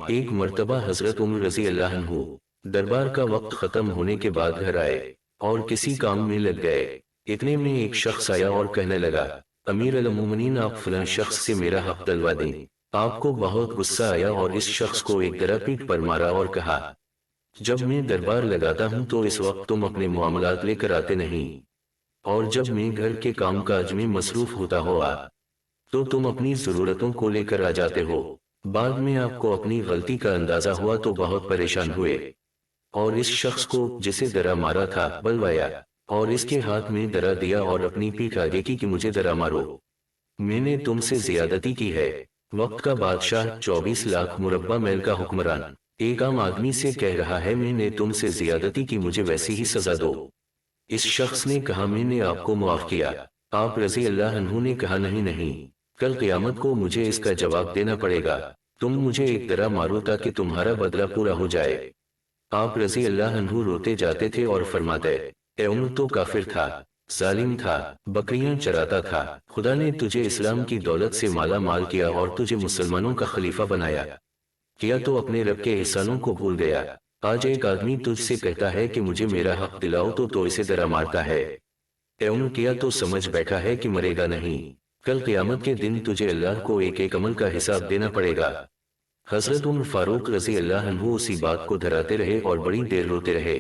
ایک مرتبہ حضرت عمر رضی اللہ عنہ دربار کا وقت ختم ہونے کے بعد گھر آئے اور کسی کام میں لگ گئے۔ اتنے میں ایک شخص آیا اور کہنے لگا، امیر المومنین آپ فلاں شخص سے میرا حق دلوا دیں۔ آپ کو بہت غصہ آیا اور اس شخص کو ایک طرح پیٹ پر مارا اور کہا، جب میں دربار لگاتا ہوں تو اس وقت تم اپنے معاملات لے کر آتے نہیں، اور جب میں گھر کے کام کاج میں مصروف ہوتا ہوا تو تم اپنی ضرورتوں کو لے کر آ جاتے ہو۔ بعد میں آپ کو اپنی غلطی کا اندازہ ہوا تو بہت پریشان ہوئے اور اس شخص کو جسے درا مارا تھا بلوایا اور اس کے ہاتھ میں درا دیا اور اپنی پیٹھ آگے کی کہ مجھے درا مارو، میں نے تم سے زیادتی کی ہے۔ وقت کا بادشاہ 24 لاکھ مربع میل کا حکمران ایک عام آدمی سے کہہ رہا ہے، میں نے تم سے زیادتی کی، مجھے ویسی ہی سزا دو۔ اس شخص نے کہا، میں نے آپ کو معاف کیا۔ آپ رضی اللہ عنہ نے کہا، نہیں نہیں، کل قیامت کو مجھے اس کا جواب دینا پڑے گا، تم مجھے ایک طرح مارو تاکہ تمہارا بدلہ پورا ہو جائے۔ آپ رضی اللہ عنہ روتے جاتے تھے اور فرماتے، اے عمر تو کافر تھا، ظالم تھا، بکریاں چراتا تھا، خدا نے تجھے اسلام کی دولت سے مالا مال کیا اور تجھے مسلمانوں کا خلیفہ بنایا، کیا تو اپنے رب کے احسانوں کو بھول گیا۔ آج ایک آدمی تجھ سے کہتا ہے کہ مجھے میرا حق دلاؤ تو اسے درا مارتا ہے۔ اے عمر، کیا تو سمجھ بیٹھا ہے کہ مرے گا نہیں؟ کل قیامت کے دن تجھے اللہ کو ایک ایک عمل کا حساب دینا پڑے گا۔ حضرت عمر فاروق رضی اللہ عنہ اسی بات کو دھراتے رہے اور بڑی دیر روتے رہے۔